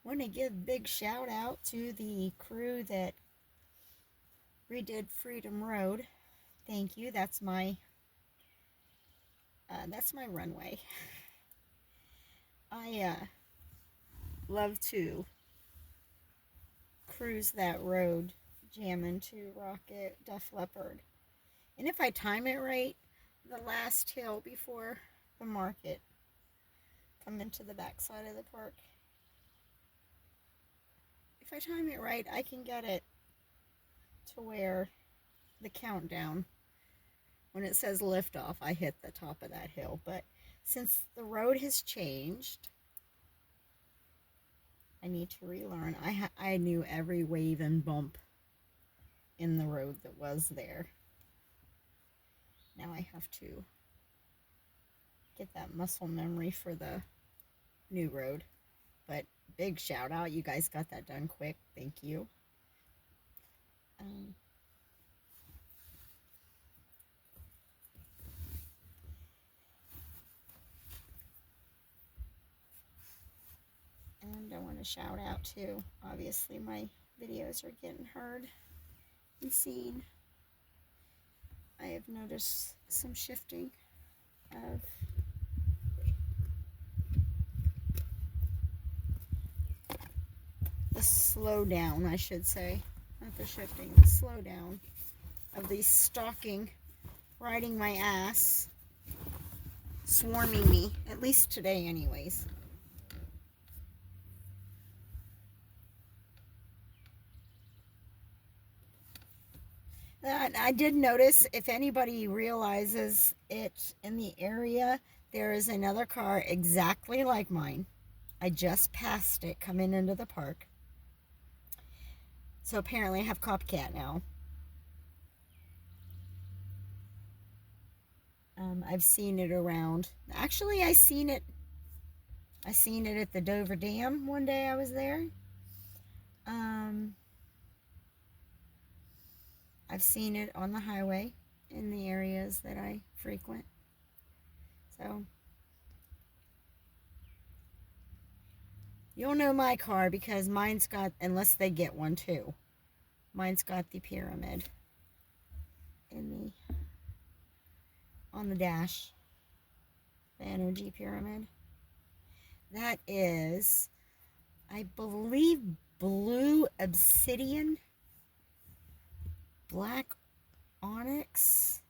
Want to give a big shout out to the crew that redid Freedom Road. Thank you. That's my runway. I love to cruise that road, jamming to Rocket, Def Leppard, and if I time it right, the last hill before the market, come into the backside of the park. If I time it right, I can get it to where the countdown, when it says liftoff, I hit the top of that hill. But since the road has changed, I need to relearn. I knew every wave and bump in the road that was there. Now I have to get that muscle memory for the new road. But big shout out. You guys got that done quick. Thank you. Um, and I want to shout out to, obviously, my videos are getting heard and seen. I have noticed some shifting of the slowdown, I should say. Not the shifting, the slowdown of these stalking, riding my ass, swarming me, at least today, anyways. I did notice, if anybody realizes it in the area, there is another car exactly like mine. I just passed it coming into the park. So apparently I have copycat now. I've seen it around. Actually, I seen it at the Dover Dam one day I was there. Um, I've seen it on the highway in the areas that I frequent. So you'll know my car because mine's got, unless they get one too, mine's got the pyramid in the on the dash, the energy pyramid. That is, I believe, blue obsidian, black onyx,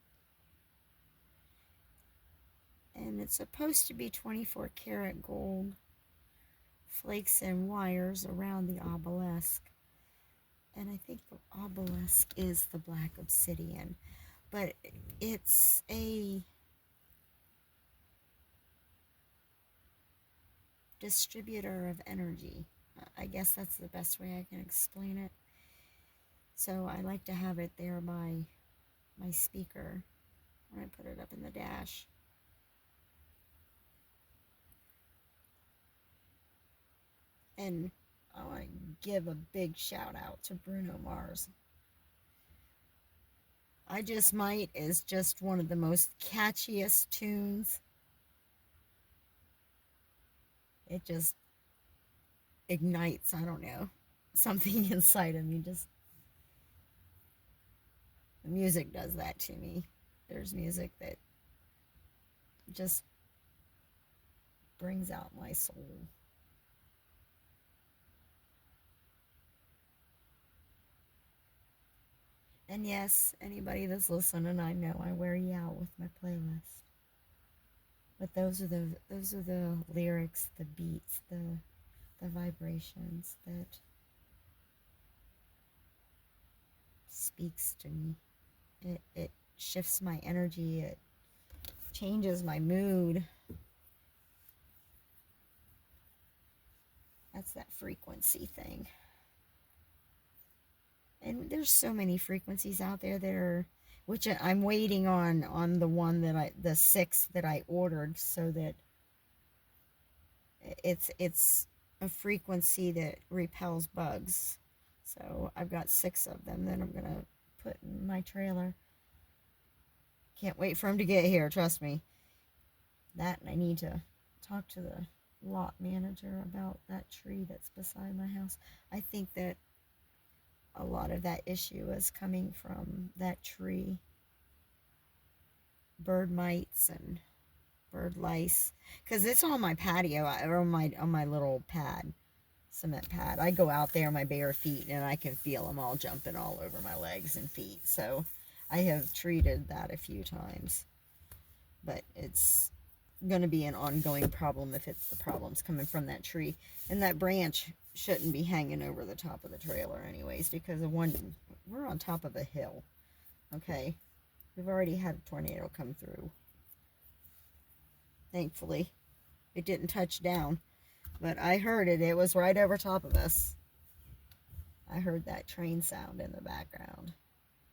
and it's supposed to be 24 karat gold flakes and wires around the obelisk. And I think the obelisk is the black obsidian, but it's a distributor of energy. I guess that's the best way I can explain it. So I like to have it there by my speaker when I put it up in the dash. And I want to give a big shout out to Bruno Mars. I Just Might is just one of the most catchiest tunes. It just ignites, I don't know, something inside of me. Just the music does that to me. There's music that just brings out my soul. And yes, anybody that's listening, I know I wear you out with my playlist. But those are the lyrics, the beats, the vibrations that speaks to me. It shifts my energy. It changes my mood. That's that frequency thing. And there's so many frequencies out there that are, which I'm waiting on the one the 6 that I ordered, so that it's a frequency that repels bugs. So I've got 6 of them that I'm gonna put in my trailer. Can't wait for them to get here, trust me. That, and I need to talk to the lot manager about that tree that's beside my house. I think that a lot of that issue is coming from that tree. Bird mites and bird lice, because it's on my patio, or on my little pad, cement pad. I go out there in my bare feet and I can feel them all jumping all over my legs and feet. So I have treated that a few times, but it's going to be an ongoing problem if it's the problems coming from that tree. And that branch shouldn't be hanging over the top of the trailer anyways, because we're on top of a hill. Okay, we've already had a tornado come through. Thankfully it didn't touch down, but I heard it. It was right over top of us. I heard that train sound in the background.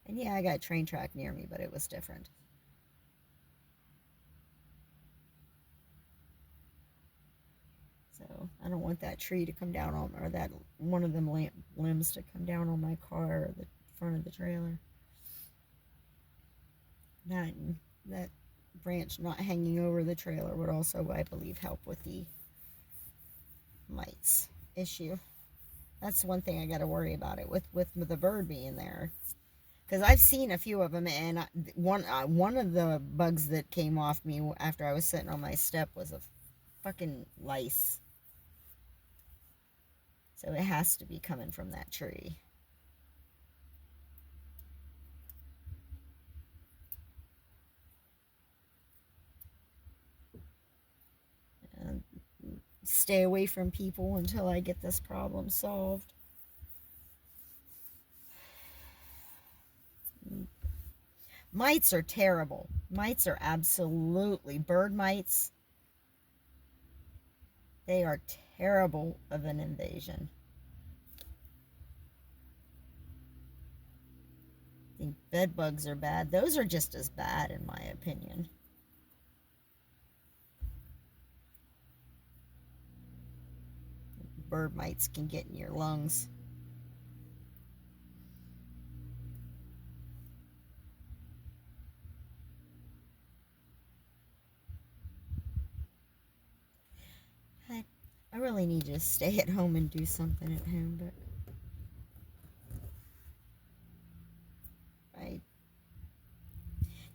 And yeah, I got a train track near me, but it was different. So I don't want that tree to come down on, or that one of them limbs to come down on my car or the front of the trailer. That branch not hanging over the trailer would also, I believe, help with the mites issue. That's one thing I got to worry about it with the bird being there, because I've seen a few of them, and one of the bugs that came off me after I was sitting on my step was a fucking lice. So it has to be coming from that tree. And stay away from people until I get this problem solved. Mites are terrible. Mites are absolutely, bird mites, they are terrible of an invasion. I think bed bugs are bad. Those are just as bad, in my opinion. Bird mites can get in your lungs. I really need to stay at home and do something at home, but I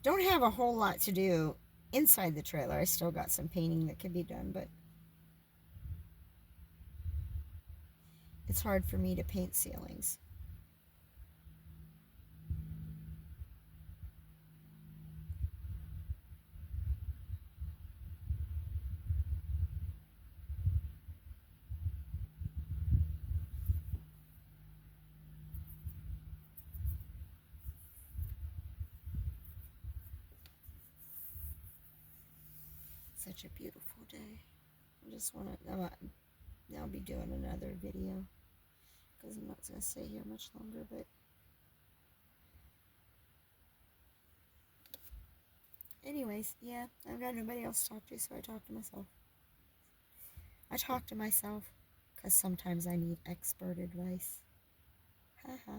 don't have a whole lot to do inside the trailer. I still got some painting that could be done, but it's hard for me to paint ceilings. Such a beautiful day. I just want to, I'll be doing another video because I'm not going to stay here much longer, but anyways, yeah, I've got nobody else to talk to, so I talk to myself. I talk to myself because sometimes I need expert advice. Haha.